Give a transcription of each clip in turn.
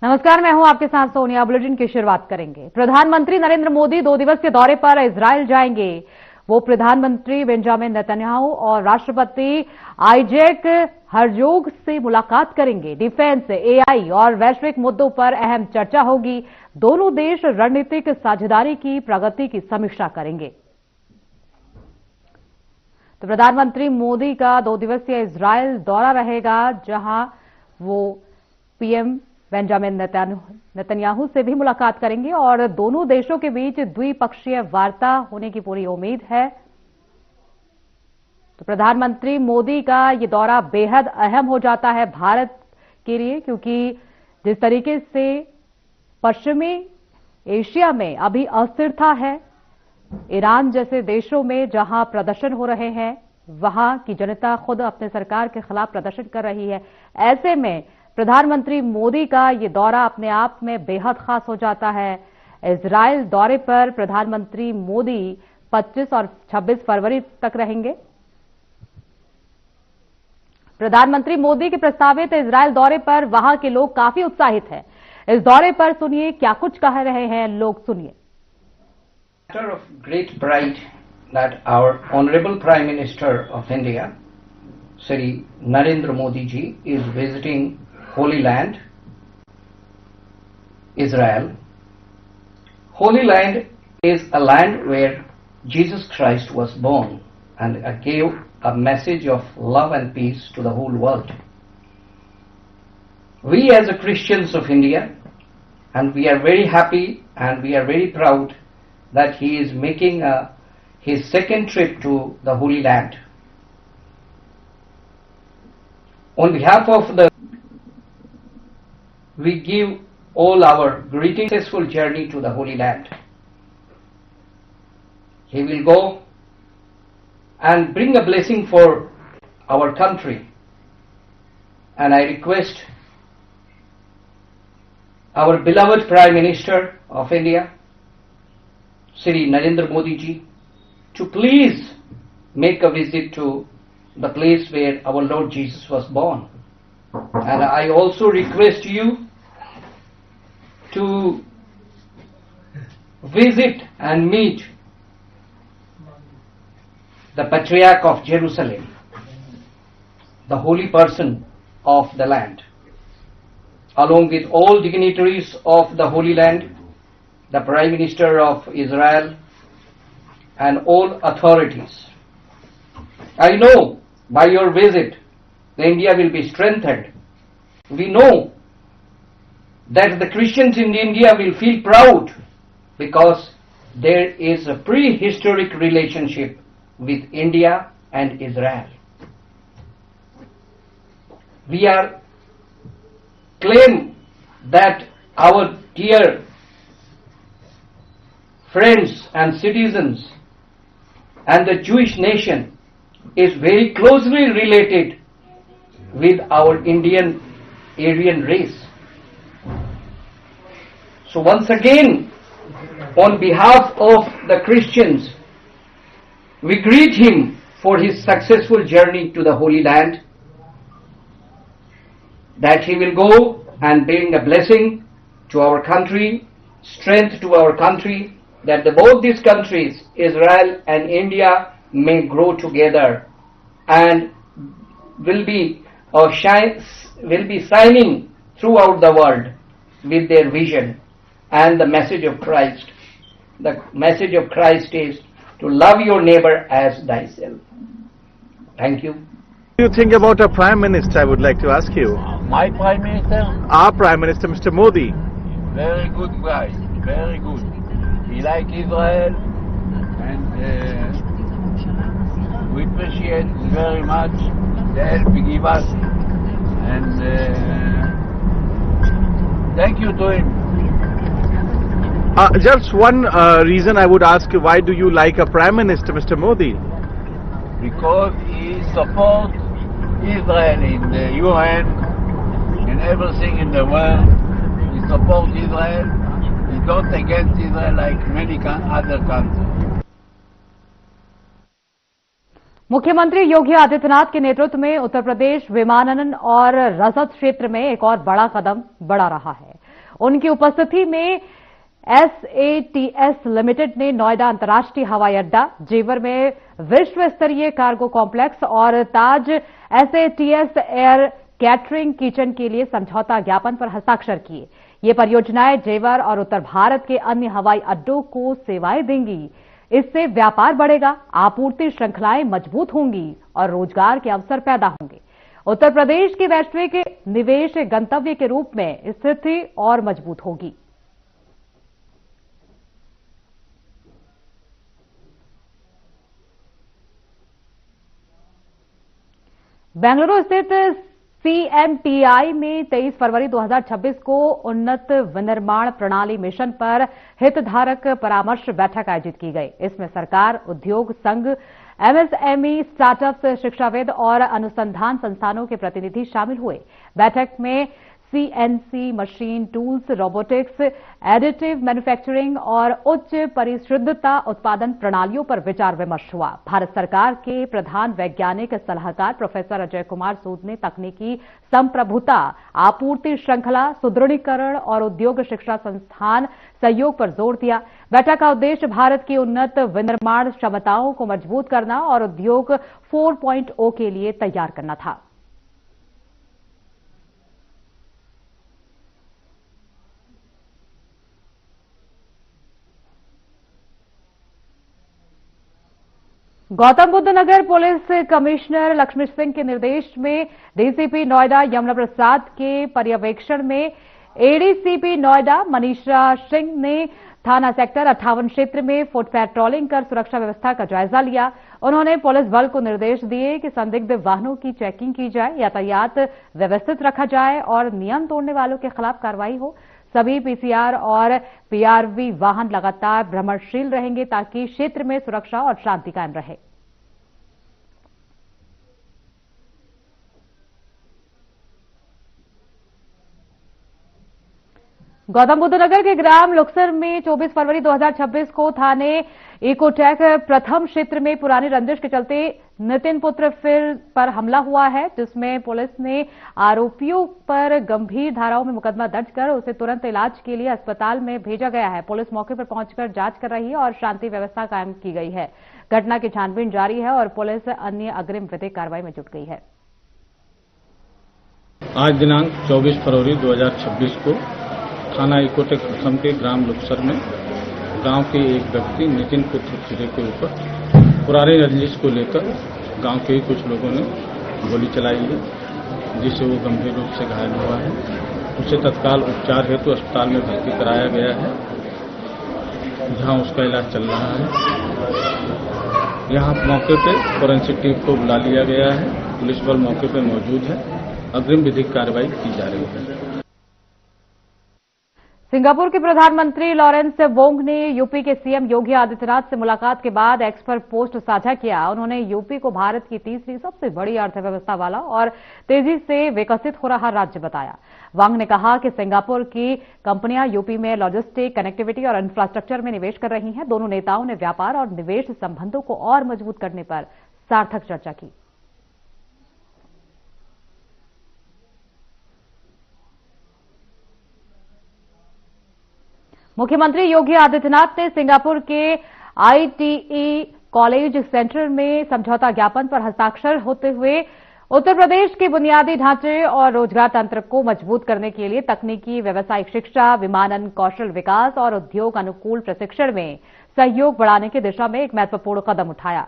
नमस्कार, मैं हूं आपके साथ सोनिया। बुलेटिन की शुरुआत करेंगे। प्रधानमंत्री नरेंद्र मोदी 2 दिवसीय दौरे पर इजरायल जाएंगे। वो प्रधानमंत्री बेंजामिन नेतन्याहू और राष्ट्रपति आइजैक हर्जोग से मुलाकात करेंगे। डिफेंस, एआई और वैश्विक मुद्दों पर अहम चर्चा होगी। दोनों देश रणनीतिक साझेदारी की प्रगति की समीक्षा करेंगे। तो प्रधानमंत्री मोदी का 2 दिवसीय इजरायल दौरा रहेगा, जहां वो पीएम बेंजामिन नेतन्याहू से भी मुलाकात करेंगे और दोनों देशों के बीच द्विपक्षीय वार्ता होने की पूरी उम्मीद है। तो प्रधानमंत्री मोदी का ये दौरा बेहद अहम हो जाता है भारत के लिए, क्योंकि जिस तरीके से पश्चिमी एशिया में अभी अस्थिरता है, ईरान जैसे देशों में जहां प्रदर्शन हो रहे हैं, वहां की जनता खुद अपने सरकार के खिलाफ प्रदर्शन कर रही है। ऐसे में प्रधानमंत्री मोदी का ये दौरा अपने आप में बेहद खास हो जाता है। इजरायल दौरे पर प्रधानमंत्री मोदी 25 और 26 फरवरी तक रहेंगे। प्रधानमंत्री मोदी के प्रस्तावित इजरायल दौरे पर वहां के लोग काफी उत्साहित हैं। इस दौरे पर सुनिए क्या कुछ कह रहे हैं लोग, सुनिए। Matter of great pride that our Honorable Prime Minister of India, Shri Narendra Modi ji, is visiting Holy Land, Israel. Holy Land is a land where Jesus Christ was born and gave a message of love and peace to the whole world. We as a Christians of India, and we are very happy and we are very proud that he is making his second trip to the Holy Land. On behalf of we give all our greetings, successful journey to the Holy Land. He will go and bring a blessing for our country, and I request our beloved Prime Minister of India, Shri Narendra Modi ji, to please make a visit to the place where our Lord Jesus was born. And I also request you to visit and meet the Patriarch of Jerusalem, the holy person of the land, along with all dignitaries of the Holy Land, the Prime Minister of Israel, and all authorities. I know by your visit, India will be strengthened. We know that the Christians in India will feel proud because there is a prehistoric relationship with India and Israel. We are claim that our dear friends and citizens and the Jewish nation is very closely related with our Indian Aryan race. So once again, on behalf of the Christians, we greet him for his successful journey to the Holy Land, that he will go and bring a blessing to our country, strength to our country, that both these countries, Israel and India, may grow together and will be shining throughout the world with their vision and the message of Christ. The message of Christ is to love your neighbor as thyself. Thank you. What do you think about our Prime Minister, I would like to ask you? My Prime Minister? Our Prime Minister, Mr. Modi. Very good guy, very good. He likes Israel, and we appreciate very much the help he gives us, and thank you to him. Just one reason I would ask you, why do you like a Prime Minister, Mr. Modi? Because he supports Israel in the UN and everything in the world. He supports Israel. He's not against Israel like many other countries. मुख्यमंत्री योगी आदित्यनाथ के नेतृत्व में उत्तर प्रदेश विमानन और रसद क्षेत्र में एक और बड़ा कदम बढ़ा रहा है। उनकी उपस्थिति में SATS लिमिटेड ने नोएडा अंतर्राष्ट्रीय हवाई अड्डा, जेवर में विश्व स्तरीय कार्गो कॉम्प्लेक्स और ताज SATS एयर कैटरिंग किचन के लिए समझौता ज्ञापन पर हस्ताक्षर किए। ये परियोजनाएं जेवर और उत्तर भारत के अन्य हवाई अड्डों को सेवाएं देंगी। इससे व्यापार बढ़ेगा, आपूर्ति श्रृंखलाएं मजबूत होंगी और रोजगार के अवसर पैदा होंगे। उत्तर प्रदेश के वैश्विक निवेश गंतव्य के रूप में स्थिति और मजबूत होगी। बेंगलुरु स्थित CMTI में 23 फरवरी 2026 को उन्नत विनिर्माण प्रणाली मिशन पर हितधारक परामर्श बैठक आयोजित की गई। इसमें सरकार, उद्योग संघ, MSME, स्टार्टअप्स, शिक्षाविद और अनुसंधान संस्थानों के प्रतिनिधि शामिल हुए। बैठक में CNC machine tools, robotics, additive manufacturing और उच्च परिशुद्धता उत्पादन प्रणालियों पर विचार विमर्श हुआ। भारत सरकार के प्रधान वैज्ञानिक सलाहकार प्रोफेसर अजय कुमार सूद ने तकनीकी संप्रभुता, आपूर्ति श्रृंखला सुदृढ़ीकरण और उद्योग शिक्षा संस्थान सहयोग पर जोर दिया। बैठक का उद्देश्य भारत की उन्नत विनिर्माण क्षमताओं को मजबूत करना और उद्योग 4.0 के लिए तैयार करना था। गौतम बुद्ध नगर पुलिस कमिश्नर लक्ष्मी सिंह के निर्देश में DCP नोएडा यमुना प्रसाद के पर्यवेक्षण में ADCP नोएडा मनीषा सिंह ने थाना सेक्टर 58 क्षेत्र में फुट पेट्रोलिंग कर सुरक्षा व्यवस्था का जायजा लिया। उन्होंने पुलिस बल को निर्देश दिए कि संदिग्ध वाहनों की चेकिंग की जाए, यातायात व्यवस्थित रखा जाए और नियम तोड़ने वालों के खिलाफ कार्रवाई हो। सभी PCR और PRV वाहन लगातार भ्रमणशील रहेंगे ताकि क्षेत्र में सुरक्षा और शांति कायम रहे। गौतम बुद्ध नगर के ग्राम लुक्सर में 24 फरवरी 2026 को थाने इकोटेक प्रथम क्षेत्र में पुरानी रंजिश के चलते नितिन पुत्र फिर पर हमला हुआ है, जिसमें पुलिस ने आरोपियों पर गंभीर धाराओं में मुकदमा दर्ज कर उसे तुरंत इलाज के लिए अस्पताल में भेजा गया है। पुलिस मौके पर पहुंचकर जांच कर रही है और शांति व्यवस्था कायम की गई है। घटना की छानबीन जारी है और पुलिस अन्य अग्रिम विधिक कार्रवाई में जुट गई है। आज दिनांक 24 फरवरी 2026 को थाना इकोटेक प्रथम के ग्राम लुक्सर में गांव के एक व्यक्ति नितिन पुत्र खिरे के ऊपर पुरानी रंजिश को लेकर गांव के कुछ लोगों ने गोली चलाई है, जिससे वो गंभीर रूप से घायल हुआ है। उसे तत्काल उपचार हेतु अस्पताल में भर्ती कराया गया है, जहां उसका इलाज चल रहा है। यहां मौके पर फोरेंसिक टीम को बुला लिया गया है। पुलिस बल मौके पर मौजूद है। अग्रिम विधिक कार्रवाई की जा रही है। सिंगापुर के प्रधानमंत्री लॉरेंस वोंग ने यूपी के सीएम योगी आदित्यनाथ से मुलाकात के बाद एक्स पर पोस्ट साझा किया। उन्होंने यूपी को भारत की तीसरी सबसे बड़ी अर्थव्यवस्था वाला और तेजी से विकसित हो रहा राज्य बताया। वांग ने कहा कि सिंगापुर की कंपनियां यूपी में लॉजिस्टिक, कनेक्टिविटी और इंफ्रास्ट्रक्चर में निवेश कर रही हैं। दोनों नेताओं ने व्यापार और निवेश संबंधों को और मजबूत करने पर सार्थक चर्चा की। मुख्यमंत्री योगी आदित्यनाथ ने सिंगापुर के ITE कॉलेज सेंटर में समझौता ज्ञापन पर हस्ताक्षर होते हुए उत्तर प्रदेश के बुनियादी ढांचे और रोजगार तंत्र को मजबूत करने के लिए तकनीकी, व्यावसायिक शिक्षा, विमानन, कौशल विकास और उद्योग अनुकूल प्रशिक्षण में सहयोग बढ़ाने की दिशा में एक महत्वपूर्ण कदम उठाया।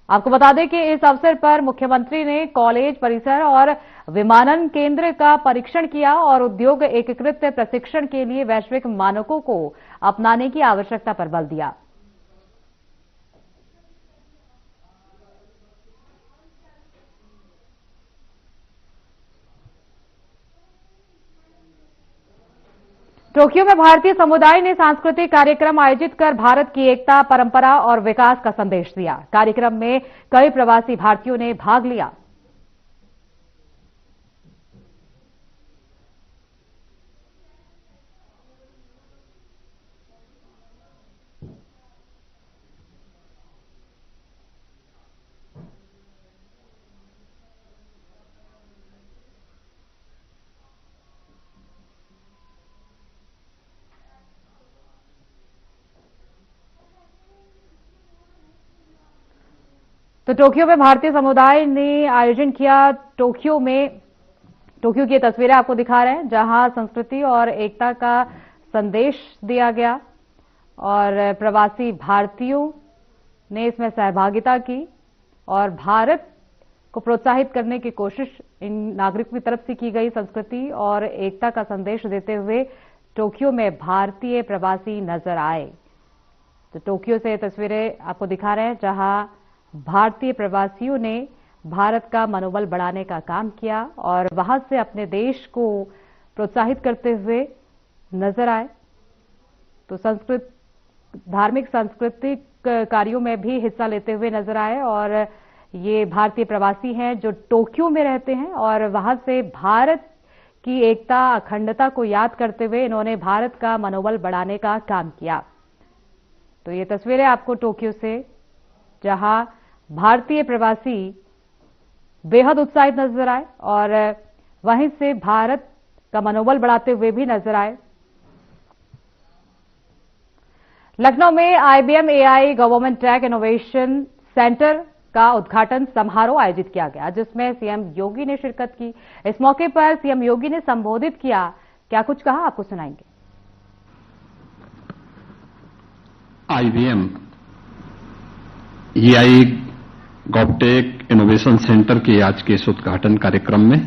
आपको बता दें कि इस अवसर पर मुख्यमंत्री ने कॉलेज परिसर और विमानन केंद्र का परीक्षण किया और उद्योग एकीकृत प्रशिक्षण के लिए वैश्विक मानकों को अपनाने की आवश्यकता पर बल दिया। टोक्यो में भारतीय समुदाय ने सांस्कृतिक कार्यक्रम आयोजित कर भारत की एकता, परंपरा और विकास का संदेश दिया। कार्यक्रम में कई प्रवासी भारतीयों ने भाग लिया। तो टोक्यो में भारतीय समुदाय ने आयोजन किया। टोक्यो की तस्वीरें आपको दिखा रहे हैं, जहां संस्कृति और एकता का संदेश दिया गया और प्रवासी भारतीयों ने इसमें सहभागिता की और भारत को प्रोत्साहित करने की कोशिश इन नागरिकों की तरफ से की गई। संस्कृति और एकता का संदेश देते हुए टोक्यो में भारतीय प्रवासी नजर आए। तो टोक्यो से तस्वीरें आपको दिखा रहे हैं, जहां भारतीय प्रवासियों ने भारत का मनोबल बढ़ाने का काम किया और वहां से अपने देश को प्रोत्साहित करते हुए नजर आए। तो धार्मिक सांस्कृतिक कार्यों में भी हिस्सा लेते हुए नजर आए और ये भारतीय प्रवासी हैं जो टोक्यो में रहते हैं और वहां से भारत की एकता अखंडता को याद करते हुए इन्होंने भारत का मनोबल बढ़ाने का काम किया। तो ये तस्वीरें आपको टोक्यो से, जहां भारतीय प्रवासी बेहद उत्साहित नजर आए और वहीं से भारत का मनोबल बढ़ाते हुए भी नजर आए। लखनऊ में IBM AI government tech innovation centre का उद्घाटन समारोह आयोजित किया गया, जिसमें सीएम योगी ने शिरकत की। इस मौके पर सीएम योगी ने संबोधित किया। क्या कुछ कहा, आपको सुनाएंगे। IBM AI government innovation centre के आज के इस उद्घाटन कार्यक्रम में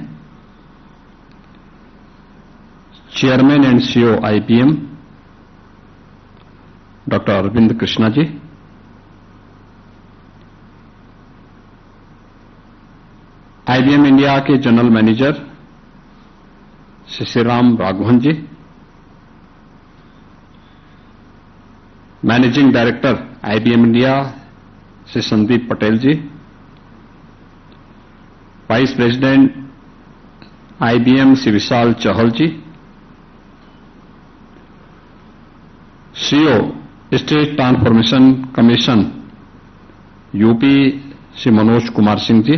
chairman and CEO IBM doctor Arvind Krishna ji, IBM India के general manager Shri Ram Raghavan ji, managing director IBM India Shri Sandeep Patel ji, vice president IBM Shri Vishal Chahal ji, CEO state transformation commission UP Shri Manoj Kumar Singh ji,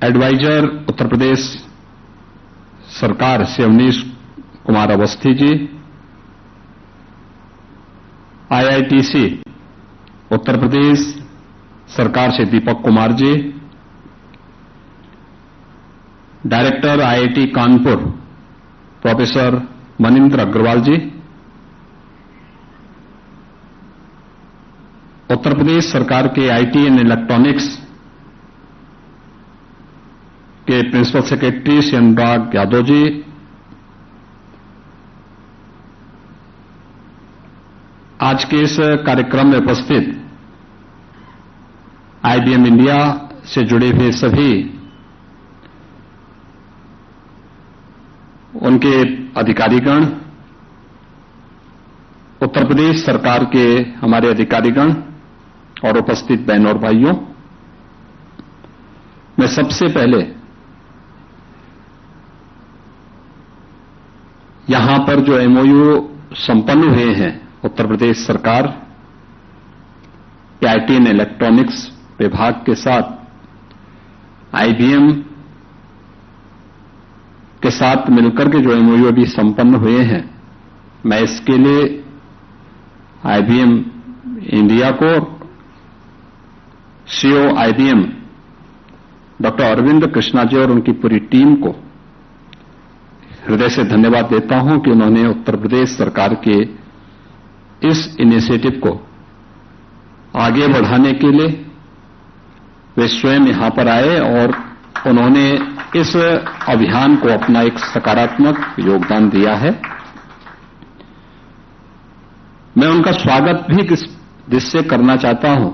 advisor Uttar Pradesh सरकार श्री अवनीश कुमार अवस्थी जी, IITC उत्तर प्रदेश सरकार से Deepak Kumar ji, director IIT Kanpur professor Manindra Agrawal ji, Uttar Pradesh सरकार के IT एंड इलेक्ट्रॉनिक्स के प्रिंसिपल सेक्रेटरी श्री अनुराग यादव जी, आज के इस कार्यक्रम में उपस्थित IBM इंडिया से जुड़े हुए सभी उनके अधिकारीगण, उत्तर प्रदेश सरकार के हमारे अधिकारीगण और उपस्थित बहनों और भाइयों, मैं सबसे पहले यहां पर जो MOU संपन्न हुए हैं उत्तर प्रदेश सरकार के IT एंड इलेक्ट्रॉनिक्स विभाग के साथ IBM के साथ मिलकर के जो MOU अभी संपन्न हुए हैं, मैं इसके लिए IBM इंडिया को, CEO IBM doctor Arvind Krishna ji और उनकी पूरी टीम को हृदय से धन्यवाद देता हूं कि उन्होंने उत्तर प्रदेश सरकार के इस इनिशिएटिव को आगे बढ़ाने के लिए वे स्वयं यहां पर आए और उन्होंने इस अभियान को अपना एक सकारात्मक योगदान दिया है। मैं उनका स्वागत भी जिससे करना चाहता हूं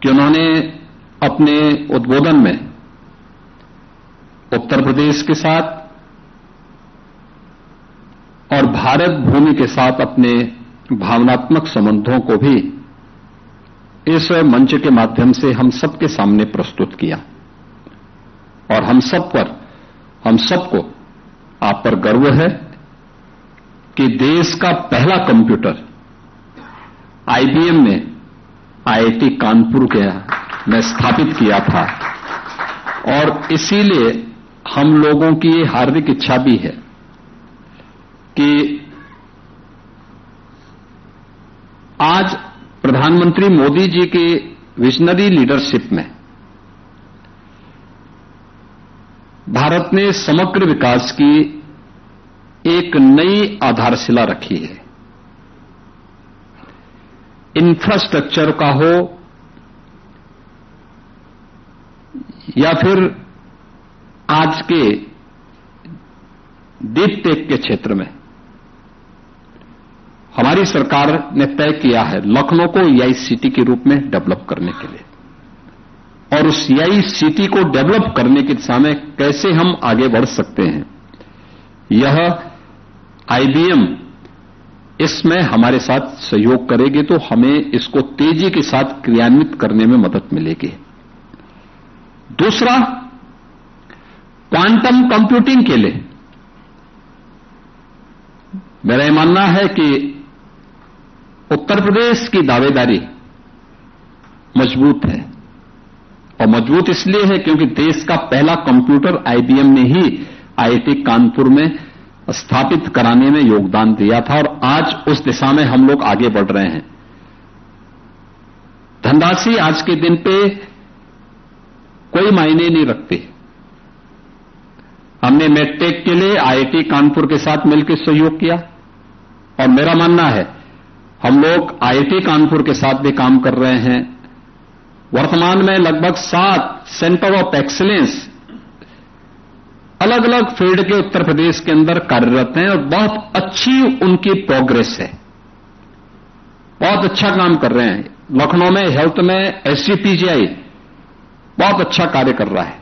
कि उन्होंने अपने उद्बोधन में उत्तर प्रदेश के साथ और भारत भूमि के साथ अपने भावनात्मक संबंधों को भी इस मंच के माध्यम से हम सबके सामने प्रस्तुत किया और हम सबको आप पर गर्व है कि देश का पहला कंप्यूटर IBM ने IIT कानपुर में स्थापित किया था और इसीलिए हम लोगों की ये हार्दिक इच्छा भी है कि आज प्रधानमंत्री मोदी जी के विजनरी लीडरशिप में भारत ने समग्र विकास की एक नई आधारशिला रखी है। इंफ्रास्ट्रक्चर का हो या फिर आज के डीप टेक के क्षेत्र में हमारी सरकार ने तय किया है लखनऊ को EI सिटी के रूप में डेवलप करने के लिए, और उस EI सिटी को डेवलप करने की दिशा में कैसे हम आगे बढ़ सकते हैं, यह IBM इसमें हमारे साथ सहयोग करेगी तो हमें इसको तेजी के साथ क्रियान्वित करने में मदद मिलेगी। दूसरा, क्वांटम कंप्यूटिंग के लिए मेरा यह मानना है कि उत्तर प्रदेश की दावेदारी मजबूत है, और मजबूत इसलिए है क्योंकि देश का पहला कंप्यूटर IBM ने ही IIT कानपुर में स्थापित कराने में योगदान दिया था, और आज उस दिशा में हम लोग आगे बढ़ रहे हैं। धनराशि आज के दिन पे कोई मायने नहीं रखती। हमने मेडटेक के लिए IIT कानपुर के साथ मिलकर सहयोग किया, और मेरा मानना है हम लोग IIT कानपुर के साथ भी काम कर रहे हैं। वर्तमान में लगभग 7 सेंटर ऑफ एक्सीलेंस अलग अलग फील्ड के उत्तर प्रदेश के अंदर कार्यरत हैं, और बहुत अच्छी उनकी प्रोग्रेस है, बहुत अच्छा काम कर रहे हैं। लखनऊ में हेल्थ में SCPGI बहुत अच्छा कार्य कर रहा है,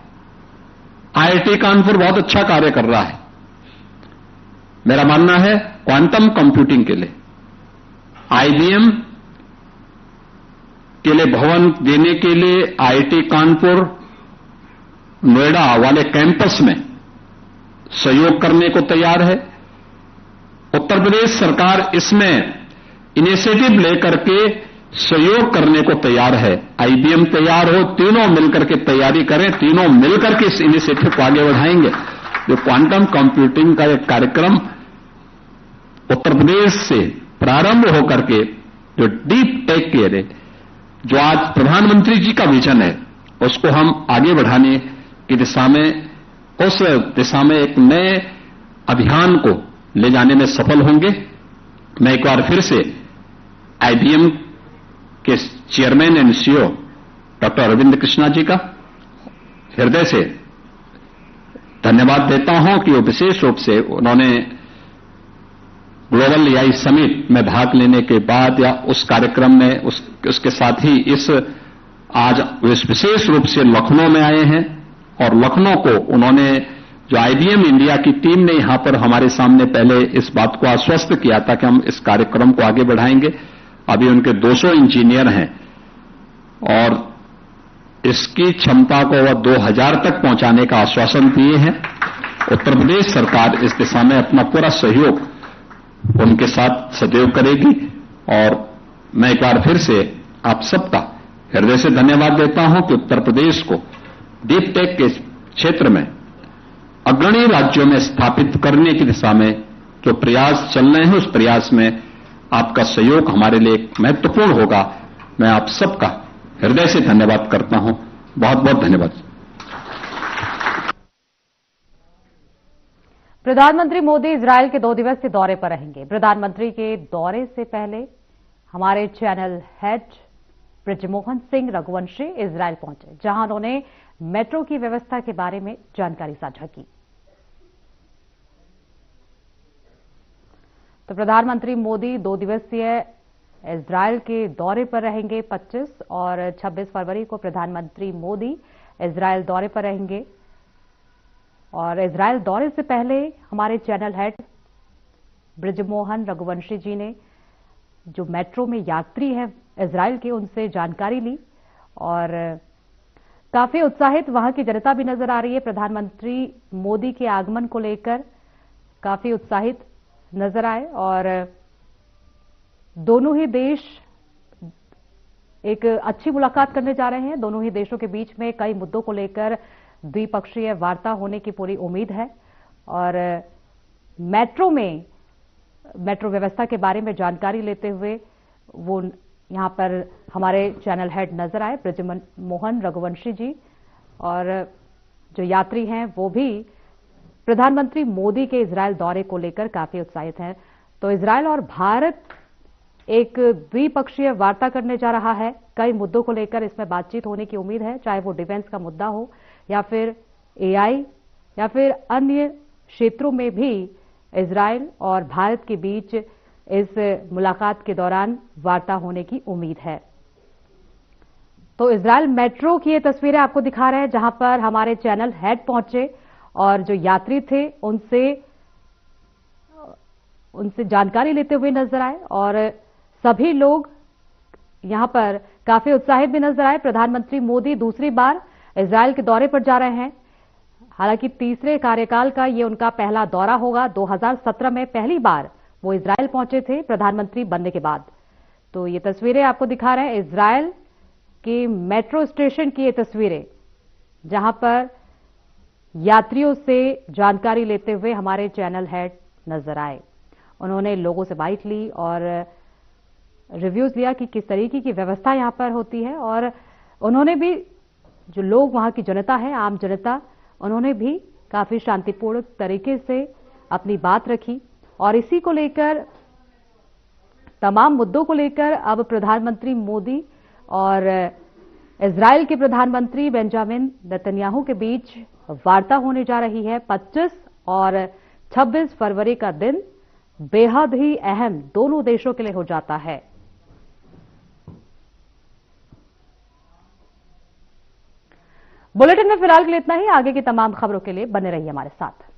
IIT कानपुर बहुत अच्छा कार्य कर रहा है। मेरा मानना है क्वांटम कंप्यूटिंग के लिए IBM के लिए भवन देने के लिए IIT कानपुर नोएडा वाले कैंपस में सहयोग करने को तैयार है। उत्तर प्रदेश सरकार इसमें इनिशिएटिव लेकर के सहयोग करने को तैयार है। IBM तैयार हो, तीनों मिलकर के तैयारी करें, तीनों मिलकर के इस इनिशिएटिव को आगे बढ़ाएंगे। जो क्वांटम कंप्यूटिंग का एक कार्यक्रम उत्तर प्रदेश से प्रारंभ होकर के जो डीप टेक के लिए जो आज प्रधानमंत्री जी का विजन है, उसको हम आगे बढ़ाने की दिशा में, उस दिशा में एक नए अभियान को ले जाने में सफल होंगे। मैं एक बार फिर से IBM के chairman and CEO doctor Arvind Krishna ji का हृदय से धन्यवाद देता हूं कि वो विशेष रूप से उन्होंने ग्लोबल EI समिट में भाग लेने के बाद या उस कार्यक्रम में उसके साथ ही इस आज विशेष रूप से लखनऊ में आए हैं, और लखनऊ को उन्होंने जो IBM इंडिया की टीम ने यहां पर हमारे सामने पहले इस बात को आश्वस्त किया था कि हम इस कार्यक्रम को आगे बढ़ाएंगे। अभी उनके 200 इंजीनियर हैं, और इसकी क्षमता को वह 2000 तक पहुंचाने का आश्वासन दिए हैं। उत्तर प्रदेश सरकार इस दिशा में अपना पूरा सहयोग उनके साथ सदैव करेगी, और मैं एक बार फिर से आप सबका हृदय से धन्यवाद देता हूं कि उत्तर प्रदेश को डीप टेक के क्षेत्र में अग्रणी राज्यों में स्थापित करने की दिशा में जो प्रयास चल रहे हैं, उस प्रयास में आपका सहयोग हमारे लिए एक महत्वपूर्ण होगा। मैं आप सबका हृदय से धन्यवाद करता हूं। बहुत बहुत धन्यवाद। प्रधानमंत्री मोदी इजरायल के 2 दिवसीय दौरे पर रहेंगे। प्रधानमंत्री के दौरे से पहले हमारे channel head Brijmohan Singh Raghuvanshi Israel पहुंचे, जहां उन्होंने मेट्रो की व्यवस्था के बारे में जानकारी साझा की। तो प्रधानमंत्री मोदी 2 दिवसीय इजरायल के दौरे पर रहेंगे। 25 और 26 फरवरी को प्रधानमंत्री मोदी इजरायल दौरे पर रहेंगे, और इजरायल दौरे से पहले हमारे चैनल हेड ब्रिजमोहन रघुवंशी जी ने जो मेट्रो में यात्री हैं इजरायल के, उनसे जानकारी ली, और काफी उत्साहित वहां की जनता भी नजर आ रही है। प्रधानमंत्री मोदी के आगमन को लेकर काफी उत्साहित नजर आए, और दोनों ही देश एक अच्छी मुलाकात करने जा रहे हैं। दोनों ही देशों के बीच में कई मुद्दों को लेकर द्विपक्षीय वार्ता होने की पूरी उम्मीद है, और मेट्रो व्यवस्था के बारे में जानकारी लेते हुए वो यहाँ पर हमारे चैनल हेड नजर आए, ब्रजमोहन रघुवंशी जी, और जो यात्री हैं वो भी प्रधानमंत्री मोदी के इजरायल दौरे को लेकर काफी उत्साहित हैं। तो इजरायल और भारत एक द्विपक्षीय वार्ता करने जा रहा है। कई मुद्दों को लेकर इसमें बातचीत होने की उम्मीद है, चाहे वो डिफेंस का मुद्दा हो या फिर एआई या फिर अन्य क्षेत्रों में भी इजरायल और भारत के बीच इस मुलाकात के दौरान वार्ता होने की उम्मीद है। तो इजरायल मेट्रो की ये तस्वीरें आपको दिखा रहे हैं, जहां पर हमारे चैनल हेड पहुंचे और जो यात्री थे उनसे जानकारी लेते हुए नजर आए, और सभी लोग यहां पर काफी उत्साहित भी नजर आए। प्रधानमंत्री मोदी दूसरी बार इजरायल के दौरे पर जा रहे हैं। हालांकि तीसरे कार्यकाल का ये उनका पहला दौरा होगा। 2017 में पहली बार वो इजरायल पहुंचे थे प्रधानमंत्री बनने के बाद। तो ये तस्वीरें आपको दिखा रहे हैं इजरायल के मेट्रो स्टेशन की, ये तस्वीरें जहां पर यात्रियों से जानकारी लेते हुए हमारे चैनल हेड नजर आए। उन्होंने लोगों से बाइट ली और रिव्यूज लिया कि किस तरीके की व्यवस्था यहां पर होती है, और उन्होंने भी, जो लोग वहां की जनता है, आम जनता, उन्होंने भी काफी शांतिपूर्ण तरीके से अपनी बात रखी। और इसी को लेकर, तमाम मुद्दों को लेकर अब प्रधानमंत्री मोदी और इजरायल के प्रधानमंत्री बेंजामिन नेतन्याहू के बीच वार्ता होने जा रही है। 25 और 26 फरवरी का दिन बेहद ही अहम दोनों देशों के लिए हो जाता है। बुलेटिन में फिलहाल के लिए इतना ही। आगे की तमाम खबरों के लिए बने रहिए हमारे साथ।